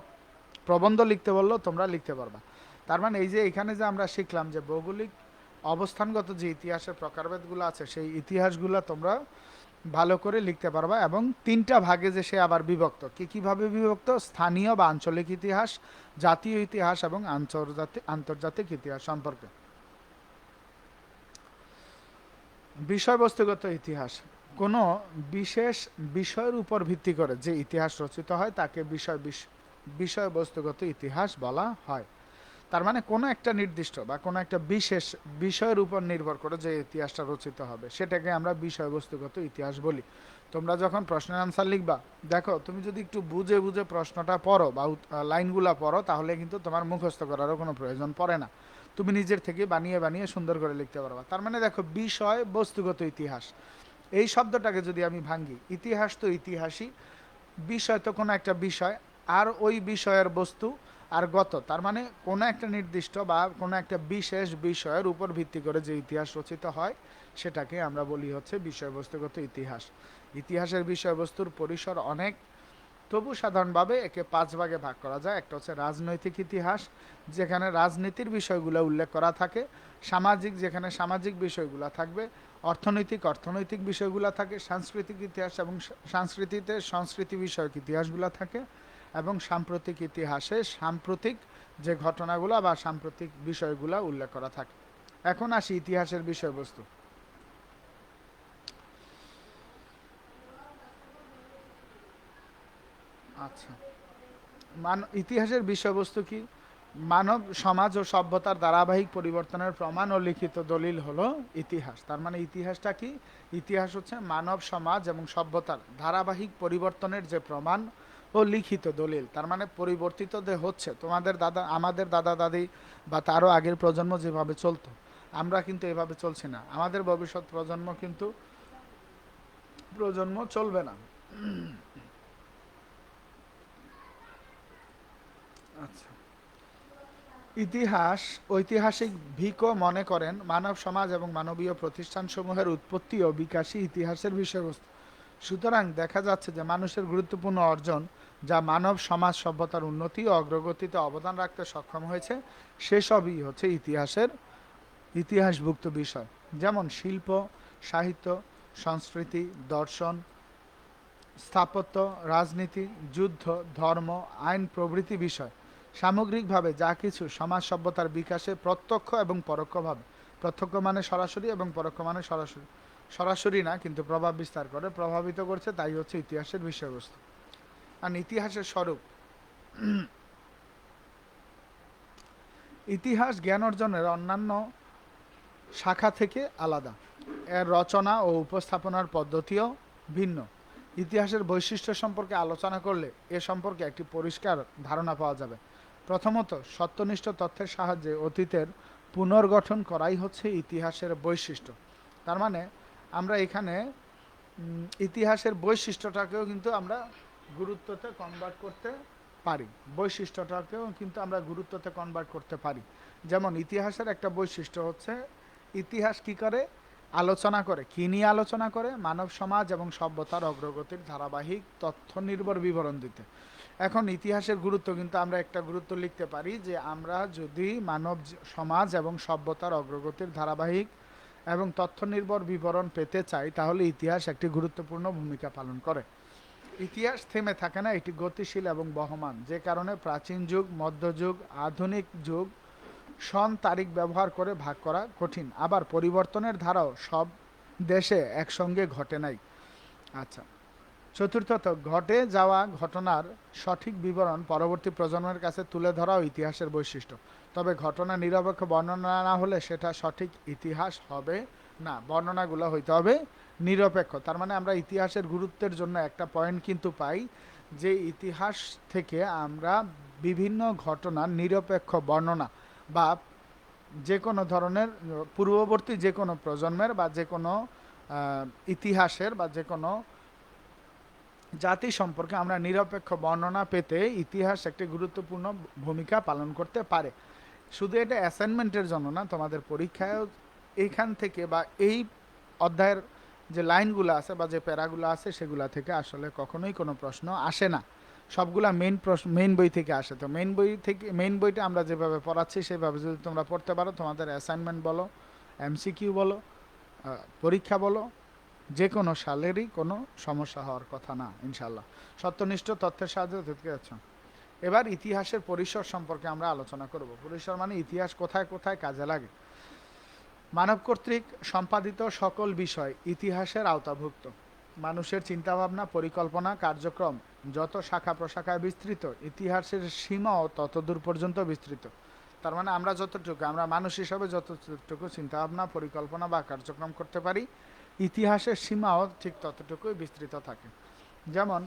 A: প্রবন্ধ লিখতে বললো, তোমরা লিখতে পারবা। তার মানে এই যে এখানে যে আমরা শিখলাম যে ভৌগোলিক অবস্থানগত যে ইতিহাসের প্রকারভেদগুলো আছে সেই ইতিহাসগুলো তোমরা ভালো করে লিখতে পারবা। এবং তিনটা ভাগে যে সে আবার বিভক্ত, কীভাবে বিভক্ত: স্থানীয় বা আঞ্চলিক ইতিহাস, জাতীয় ইতিহাস এবং আন্তর্জাতিক ইতিহাস সম্পর্কে। বিষয়বস্তুগত ইতিহাস কোনো বিশেষ বিষয়ের উপর ভিত্তি করে যে ইতিহাস রচিত হয় তাকে বিষয়বস্তুগত ইতিহাস বলা হয়। তার মানে কোনো একটা নির্দিষ্ট বা কোনো একটা বিশেষ বিষয়ের উপর নির্ভর করে যে ইতিহাসটা রচিত হবে সেটাকে আমরা বিষয়বস্তুগত ইতিহাস বলি। তোমরা যখন প্রশ্নের আনসার লিখবা, দেখো তুমি যদি একটু বুঝে বুঝে প্রশ্নটা পড়ো বা লাইনগুলা পড়ো, তাহলে কিন্তু তোমার মুখস্থ করারও কোনো প্রয়োজন পড়ে না, তুমি নিজের থেকে বানিয়ে বানিয়ে সুন্দর করে লিখতে পারবা। তার মানে দেখো বিষয় বস্তুগত ইতিহাস, এই শব্দটাকে যদি আমি ভাঙ্গি, ইতিহাস তো ইতিহাসই, বিষয় তো কোনো একটা বিষয়, আর ওই বিষয়ের বস্তু আর গত, তার মানে কোনো একটা নির্দিষ্ট বা কোনো একটা বিশেষ বিষয়ের উপর ভিত্তি করে যে ইতিহাস রচিত হয় সেটাকে আমরা বলি হচ্ছে বিষয়বস্তুগত ইতিহাস। ইতিহাসের বিষয়বস্তুর পরিসর অনেক, তবু সাধারণভাবে একে পাঁচ ভাগে ভাগ করা যায়। একটা হচ্ছে রাজনৈতিক ইতিহাস, যেখানে রাজনীতির বিষয়গুলো উল্লেখ করা থাকে। সামাজিক, যেখানে সামাজিক বিষয়গুলো থাকবে। অর্থনৈতিক বিষয়গুলো থাকে। সাংস্কৃতিক ইতিহাস এবং সংস্কৃতি বিষয়ক ইতিহাসগুলো থাকে। এবং সাম্প্রতিক ইতিহাসে সাম্প্রতিক যে ঘটনাগুলো বা সাম্প্রতিক বিষয়গুলো উল্লেখ করা থাকে। এখন আসি ইতিহাসের বিষয়বস্তু। আচ্ছা, ইতিহাসের বিষয়বস্তু কি? মানব সমাজ ও সভ্যতার ধারাবাহিক পরিবর্তনের প্রমাণ ও লিখিত দলিল হলো ইতিহাস। তার মানে ইতিহাসটা কি? ইতিহাস হচ্ছে মানব সমাজ এবং সভ্যতার ধারাবাহিক পরিবর্তনের যে প্রমাণ ও লিখিত দলিল। তার মানে পরিবর্তিত যে হচ্ছে, তোমাদের দাদা, আমাদের দাদা দাদি বা তারও আগের প্রজন্ম যেভাবে চলতো, আমরা কিন্তু এভাবে চলছি না। আমাদের ভবিষ্যৎ প্রজন্ম চলবে না। আচ্ছা, ঐতিহাসিক ভিকো মনে করেন মানব সমাজ এবং মানবীয় প্রতিষ্ঠানসমূহের উৎপত্তি ও বিকাশই ইতিহাসের বিষয়বস্তু। সুতরাং দেখা যাচ্ছে যে মানুষের গুরুত্বপূর্ণ অর্জন, যা মানব সমাজ সভ্যতার উন্নতি ও অগ্রগতিতে অবদান রাখতে সক্ষম হয়েছে, সেসবই হচ্ছে ইতিহাসভুক্ত বিষয়। যেমন শিল্প, সাহিত্য, সংস্কৃতি, দর্শন, স্থাপত্য, রাজনীতি, যুদ্ধ, ধর্ম, আইন প্রভৃতি বিষয়। সামগ্রিকভাবে যা কিছু সমাজ সভ্যতার বিকাশে প্রত্যক্ষ এবং পরোক্ষভাবে, প্রত্যক্ষ মানে সরাসরি এবং পরোক্ষ মানে সরাসরি না কিন্তু প্রভাব বিস্তার করে, প্রভাবিত করছে, তাই হচ্ছে ইতিহাসের বিষয়বস্তু। আর ইতিহাসের স্বরূপ, ইতিহাস জ্ঞান অর্জনের অন্যান্য শাখা থেকে আলাদা। এর রচনা ও উপস্থাপনার পদ্ধতিও ভিন্ন। ইতিহাসের বৈশিষ্ট্য সম্পর্কে আলোচনা করলে এ সম্পর্কে একটি পরিষ্কার ধারণা পাওয়া যাবে। প্রথমত, সত্যনিষ্ঠ তথ্যের সাহায্যে অতীতের পুনর্গঠন করাই হচ্ছে ইতিহাসের বৈশিষ্ট্য। তার মানে আমরা এখানে ইতিহাসের বৈশিষ্ট্যটাকেও কিন্তু আমরা গুরুত্বতে কনভার্ট করতে পারি। বৈশিষ্ট্যটাকেও কিন্তু আমরা গুরুত্বতে কনভার্ট করতে পারি। যেমন ইতিহাসের একটা বৈশিষ্ট্য হচ্ছে ইতিহাস কি করে, আলোচনা করে, কি নিয়ে আলোচনা করে, মানব সমাজ এবং সভ্যতার অগ্রগতির ধারাবাহিক তথ্য নির্ভর বিবরণ দিতে। এখন ইতিহাসের গুরুত্ব কিন্তু আমরা একটা গুরুত্ব লিখতে পারি যে আমরা যদি মানব সমাজ এবং সভ্যতার অগ্রগতির ধারাবাহিক এবং তথ্য নির্ভর বিবরণ পেতে চাই, তাহলে ইতিহাস একটি গুরুত্বপূর্ণ ভূমিকা পালন করে। ইতিহাস থেমে থাকে না, এটি গতিশীল এবং বহমান, যে কারণে প্রাচীন যুগ, মধ্যযুগ, আধুনিক যুগ সন তারিখ ব্যবহার করে ভাগ করা কঠিন। আবার পরিবর্তনের ধারাও সব দেশে একসঙ্গে ঘটে নাই। আচ্ছা, চতুর্থত, ঘটে যাওয়া ঘটনার সঠিক বিবরণ পরবর্তী প্রজন্মের কাছে তুলে ধরাও ইতিহাসের বৈশিষ্ট্য। তবে ঘটনা নিরপেক্ষ বর্ণনা না হলে সেটা সঠিক ইতিহাস হবে না। বর্ণনাগুলো হইতে হবে নিরপেক্ষ। তার মানে আমরা ইতিহাসের গুরুত্বের জন্য একটা পয়েন্ট কিন্তু পাই যে ইতিহাস থেকে আমরা বিভিন্ন ঘটনার নিরপেক্ষ বর্ণনা বা যে কোনো ধরনের পূর্ববর্তী যে কোনো প্রজন্মের বা যে কোনো ইতিহাসের বা যে কোনো জাতি সম্পর্কে আমরা নিরপেক্ষ বর্ণনা পেতে ইতিহাস একটি গুরুত্বপূর্ণ ভূমিকা পালন করতে পারে। শুধু এটা অ্যাসাইনমেন্টের জন্য না, তোমাদের পরীক্ষায়ও এইখান থেকে বা এই অধ্যায়ের যে লাইনগুলো আছে বা যে প্যারাগুলো আছে সেগুলো থেকে আসলে কখনোই কোনো প্রশ্ন আসে না। সবগুলা মেইন বই থেকে আসে। তো মেইন বইটা আমরা যেভাবে পড়াচ্ছি সেভাবে যদি তোমরা পড়তে পারো, তোমাদের অ্যাসাইনমেন্ট বলো, এমসিকিউ বলো, পরীক্ষা বলো, যে কোনো সালেরই কোনো সমস্যা হওয়ার কথা না ইনশাল্লাহ। সত্যনিষ্ঠ তথ্যের সাহায্যে দেখতে যাচ্ছ। এবার ইতিহাসের পরিসর সম্পর্কে আমরা আলোচনা করব। পরিসর মানে ইতিহাস কোথায় কোথায় কাজে লাগে। মানব কর্তৃক সম্পাদিত সকল বিষয় ইতিহাসের আওতাভুক্ত। মানুষের চিন্তাভাবনা, পরিকল্পনা, কার্যক্রম যত শাখা প্রশাখায় বিস্তৃত, ইতিহাসের সীমাও ততদূর পর্যন্ত বিস্তৃত। তার মানে আমরা আমরা মানুষ হিসাবে যতটুকু চিন্তাভাবনা, পরিকল্পনা বা কার্যক্রম করতে পারি, ইতিহাসের সীমাও ঠিক ততটুকুই বিস্তৃত থাকে। যেমন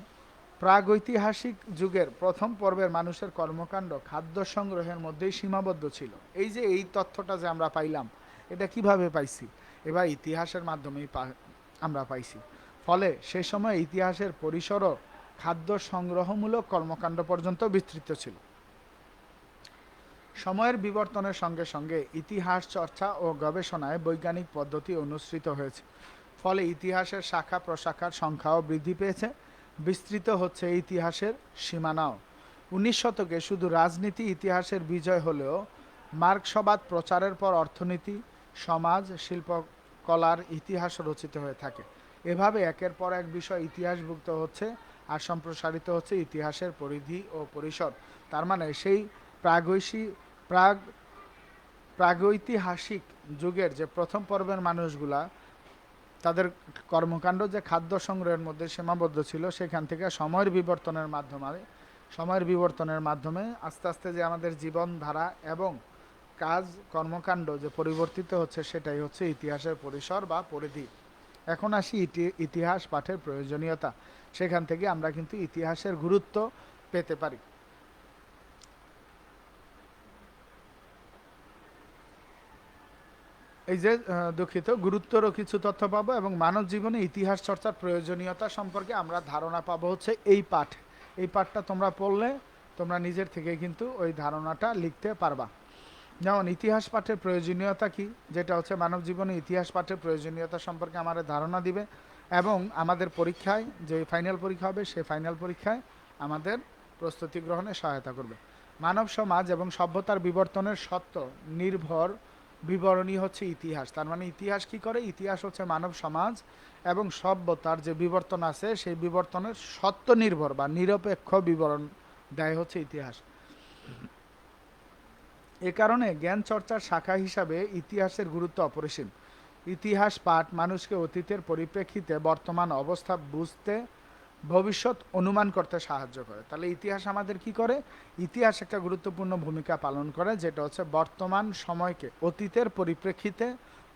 A: প্রাগৈতিহাসিক যুগের প্রথম পর্বের মানুষের কর্মকাণ্ড খাদ্য সংগ্রহের মধ্যেই সীমাবদ্ধ ছিল। এই যে এই তথ্যটা যে আমরা পাইলাম, এটা কিভাবে পাইছি? এবার ইতিহাসের মাধ্যমেই আমরা পাইছি। ফলে সে সময় ইতিহাসের পরিসরও খাদ্য সংগ্রহমূলক কর্মকাণ্ড পর্যন্ত বিস্তৃত ছিল। সময়ের বিবর্তনের সঙ্গে সঙ্গে ইতিহাস চর্চা ও গবেষণায় বৈজ্ঞানিক পদ্ধতি অনুসৃত হয়েছে। ফলে ইতিহাসের শাখা প্রশাখার সংখ্যাও বৃদ্ধি পেয়েছে, বিস্তৃত হচ্ছে ইতিহাসের সীমানাও। 19 শতকে শুধু রাজনীতি ইতিহাসের বিজয় হলেও মার্ক্সবাদ প্রচারের পর অর্থনীতি, সমাজ, শিল্পকলার ইতিহাস রচিত হয়ে থাকে। এভাবে একের পর এক বিষয় ইতিহাসভুক্ত হচ্ছে আর সম্প্রসারিত হচ্ছে ইতিহাসের পরিধি ও পরিসর। তার মানে সেই প্রাগৈতিহাসিক যুগের যে প্রথম পর্বের মানুষগুলা, তাদের কর্মকাণ্ড যে খাদ্য সংগ্রহের মধ্যে সীমাবদ্ধ ছিল, সেখান থেকে সময়ের বিবর্তনের মাধ্যমে আস্তে আস্তে যে আমাদের জীবনধারা এবং কাজ কর্মকাণ্ড যে পরিবর্তিত হচ্ছে, সেটাই হচ্ছে ইতিহাসের পরিসর বা পরিধি। এখন আসি ইতিহাস পাঠের প্রয়োজনীয়তা। সেখান থেকে আমরা কিন্তু ইতিহাসের গুরুত্ব পেতে পারি। এই যে দুঃখিত, গুরুত্বরও কিছু তথ্য পাবো এবং মানব জীবনে ইতিহাস চর্চার প্রয়োজনীয়তা সম্পর্কে আমরা ধারণা পাবো হচ্ছে এই পাঠ। এই পাঠটা তোমরা পড়লে তোমরা নিজের থেকে কিন্তু ওই ধারণাটা লিখতে পারবা। যেমন ইতিহাস পাঠের প্রয়োজনীয়তা কি, যেটা হচ্ছে মানব জীবনে ইতিহাস পাঠের প্রয়োজনীয়তা সম্পর্কে আমাদের ধারণা দিবে এবং আমাদের পরীক্ষায় যে ফাইনাল পরীক্ষা হবে, সেই ফাইনাল পরীক্ষায় আমাদের প্রস্তুতি গ্রহণে সহায়তা করবে। মানব সমাজ এবং সভ্যতার বিবর্তনের সত্য নির্ভর বিবরণী হচ্ছে ইতিহাস। তার মানে ইতিহাস কি করে? ইতিহাস হচ্ছে মানব সমাজ এবং সভ্যতার যে বিবর্তন আছে, সেই বিবর্তনের সত্য নির্ভর বা নিরপেক্ষ বিবরণ দেয় হচ্ছে ইতিহাস। এ কারণে জ্ঞান চর্চার শাখা হিসাবে ইতিহাসের গুরুত্ব অপরিসীম। ইতিহাস পাঠ মানুষকে অতীতের পরিপ্রেক্ষিতে বর্তমান অবস্থা বুঝতে ভবিষ্যৎ অনুমান করতে সাহায্য করে। তাহলে ইতিহাস আমাদের কি করে? ইতিহাস একটা গুরুত্বপূর্ণ ভূমিকা পালন করে, যেটা হচ্ছে বর্তমান সময়কে অতীতের পরিপ্রেক্ষিতে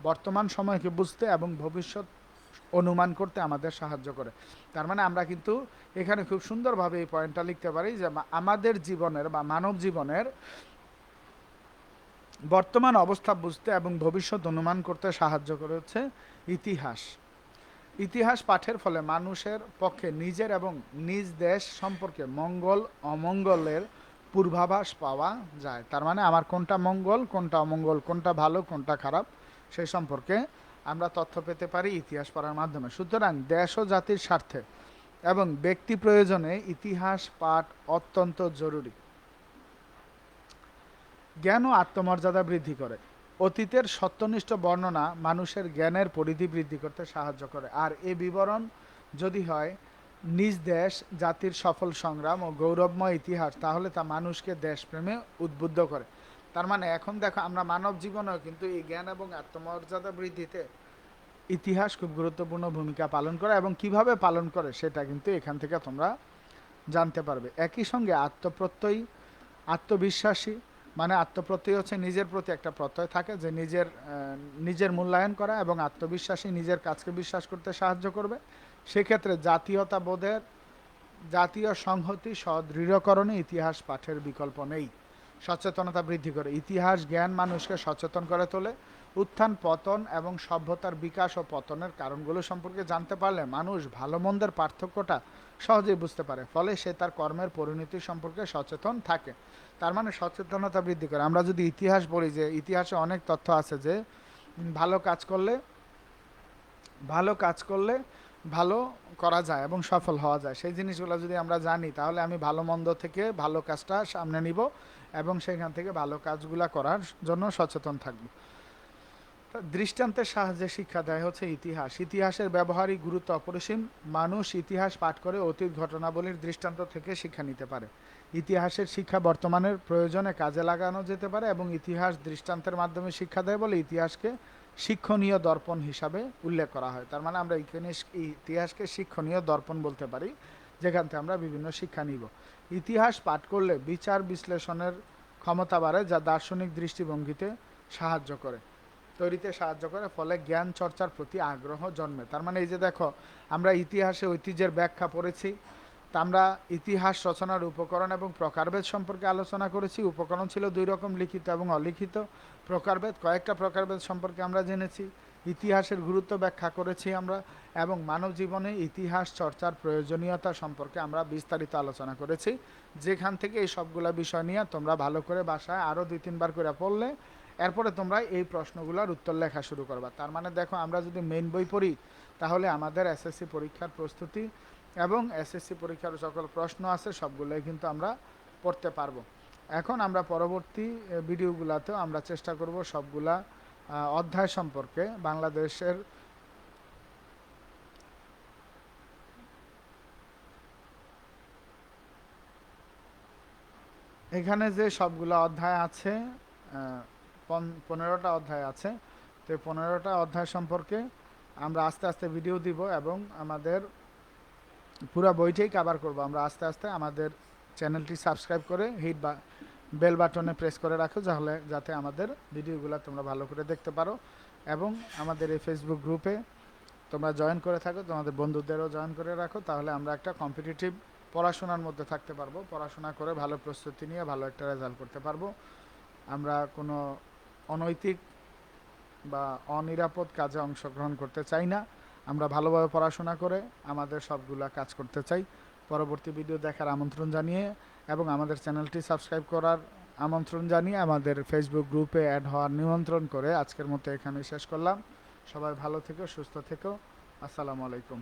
A: বর্তমান সময়কে বুঝতে এবং ভবিষ্যৎ অনুমান করতে আমাদের সাহায্য করে। তার মানে আমরা কিন্তু এখানে খুব সুন্দরভাবে এই পয়েন্টটা লিখতে পারি যে আমাদের জীবনের বা মানব জীবনের বর্তমান অবস্থা বুঝতে এবং ভবিষ্যৎ অনুমান করতে সাহায্য করে হচ্ছে ইতিহাস। ইতিহাস পাঠের ফলে মানুষের পক্ষে নিজের এবং নিজ দেশ সম্পর্কে মঙ্গল অমঙ্গলের পূর্বাভাস পাওয়া যায়। তার মানে আমার কোনটা মঙ্গল, কোনটা অমঙ্গল, কোনটা ভালো, কোনটা খারাপ, সেই সম্পর্কে আমরা তথ্য পেতে পারি ইতিহাস পড়ার মাধ্যমে। সুতরাং দেশ ও জাতির স্বার্থে এবং ব্যক্তি প্রয়োজনে ইতিহাস পাঠ অত্যন্ত জরুরি। জ্ঞান ও আত্মমর্যাদা বৃদ্ধি করে। অতীতের সত্যনিষ্ঠ বর্ণনা মানুষের জ্ঞানের পরিধি বৃদ্ধি করতে সাহায্য করে। আর এ বিবরণ যদি হয় নিজ দেশ জাতির সফল সংগ্রাম ও গৌরবময় ইতিহাস, তাহলে তা মানুষকে দেশপ্রেমে উদ্বুদ্ধ করে। তার মানে এখন দেখো আমরা মানব জীবনেও কিন্তু এই জ্ঞান এবং আত্মমর্যাদা বৃদ্ধিতে ইতিহাস খুব গুরুত্বপূর্ণ ভূমিকা পালন করে, এবং কিভাবে পালন করে সেটা কিন্তু এখান থেকে তোমরা জানতে পারবে। একই সঙ্গে আত্মপ্রত্যয়ী, আত্মবিশ্বাসী, মানে আত্মপ্রত্যয় হচ্ছে নিজের প্রতি একটা প্রত্যয় থাকে যে নিজের মূল্যায়ন করা, এবং আত্মবিশ্বাসী নিজের কাজকে বিশ্বাস করতে সাহায্য করবে। সেক্ষেত্রে জাতীয়তাবোধের, জাতীয় সংহতি সদৃঢ়করণে ইতিহাস পাঠের বিকল্প নেই। সচেতনতা বৃদ্ধি করে। ইতিহাস জ্ঞান মানুষকে সচেতন করে তোলে। উত্থান পতন এবং সভ্যতার বিকাশ ও পতনের কারণগুলো সম্পর্কে জানতে পারলে মানুষ ভালো মন্দের পার্থক্যটা সহজেই বুঝতে পারে, ফলে সে তার কর্মের পরিণতি সম্পর্কে সচেতন থাকে। তার মানে সচেতনতা বৃদ্ধি করে। আমরা যদি ইতিহাস পড়ি, যে ইতিহাসে অনেক তথ্য আছে যে ভালো কাজ করলে ভালো করা যায় এবং সফল হওয়া যায়। সেই জিনিসগুলো যদি আমরা জানি, তাহলে আমি ভালো মন্দ থেকে ভালো কাজটা সামনে নিব এবং সেখান থেকে ভালো কাজগুলো করার জন্য সচেতন থাকব। দৃষ্টান্তের সাহায্যে শিক্ষা দেয় হচ্ছে ইতিহাস। ইতিহাসের ব্যবহারিক গুরুত্ব অপরিসীম। মানুষ ইতিহাস পাঠ করে অতীত ঘটনাবলীর দৃষ্টান্ত থেকে শিক্ষা নিতে পারে। ইতিহাসের শিক্ষা বর্তমানের প্রয়োজনে কাজে লাগানো যেতে পারে, এবং ইতিহাস দৃষ্টান্তের মাধ্যমে শিক্ষা দেয় বলে ইতিহাসকে শিক্ষণীয় দর্পণ হিসাবে উল্লেখ করা হয়। তার মানে আমরা ইতিহাসকে শিক্ষণীয় দর্পণ বলতে পারি, যেখান থেকে আমরা বিভিন্ন শিক্ষা নিব। ইতিহাস পাঠ করলে বিচার বিশ্লেষণের ক্ষমতা বাড়ে, যা দার্শনিক দৃষ্টিভঙ্গিতে সাহায্য করে, তৈরিতে সাহায্য করে, ফলে জ্ঞান চর্চার প্রতি আগ্রহ জন্মে। তার মানে এই যে দেখো, আমরা ইতিহাসে ঐতিহ্যের ব্যাখ্যা পড়েছি, তা আমরা ইতিহাস রচনার উপকরণ এবং প্রকারভেদ সম্পর্কে আলোচনা করেছি। উপকরণ ছিল দুই রকম, লিখিত এবং অলিখিত। প্রকারভেদ, কয়েকটা প্রকারভেদ সম্পর্কে আমরা জেনেছি। ইতিহাসের গুরুত্ব ব্যাখ্যা করেছি আমরা, এবং মানব জীবনে ইতিহাস চর্চার প্রয়োজনীয়তা সম্পর্কে আমরা বিস্তারিত আলোচনা করেছি। যেখান থেকে এই সবগুলা বিষয় নিয়ে তোমরা ভালো করে বাসায় আরও 2-3 বার করে পড়লে এরপরে তোমরা এই প্রশ্নগুলোর উত্তর লেখা শুরু করবা। তার মানে দেখো, আমরা যদি মেইন বই পড়ি, তাহলে আমাদের এসএসসি পরীক্ষার প্রস্তুতি এবং এসএসসি পরীক্ষার সকল প্রশ্ন আছে সবগুলোই কিন্তু আমরা পড়তে পারবো। এখন আমরা পরবর্তী ভিডিওগুলোতেও আমরা চেষ্টা করব সবগুলা অধ্যায় সম্পর্কে বাংলাদেশের এখানে যে সবগুলা অধ্যায় আছে, 15টা অধ্যায় আছে, তো 15টা অধ্যায় সম্পর্কে আমরা আস্তে আস্তে ভিডিও দিব, এবং আমাদের পুরো বইটাই কভার করব। আমরা আস্তে আস্তে আমাদের চ্যানেলটি সাবস্ক্রাইব করে বেল বাটনে প্রেস করে রাখো, যাতে আমাদের ভিডিওগুলো তোমরা ভালো করে দেখতে পারো, এবং আমাদের এই ফেসবুক গ্রুপে তোমরা জয়েন করে থাকো, তোমাদের বন্ধুদেরও জয়েন করে রাখো। তাহলে আমরা একটা কম্পিটিটিভ পড়াশোনার মধ্যে থাকতে পারবো, পড়াশোনা করে ভালো প্রস্তুতি নিয়ে ভালো একটা রেজাল্ট করতে পারবো। আমরা কোনো অনৈতিক বা অনিরাপদ কাজে অংশগ্রহণ করতে চাই না। আমরা ভালোভাবে পড়াশোনা করে আমাদের সবগুলা কাজ করতে চাই। পরবর্তী ভিডিও দেখার আমন্ত্রণ জানিয়ে এবং আমাদের চ্যানেলটি সাবস্ক্রাইব করার আমন্ত্রণ জানিয়ে আমাদের ফেসবুক গ্রুপে অ্যাড হওয়ার নিমন্ত্রণ করে আজকের মতো এখানে শেষ করলাম। সবাই ভালো থেকো, সুস্থ থেকো। আসসালামু আলাইকুম।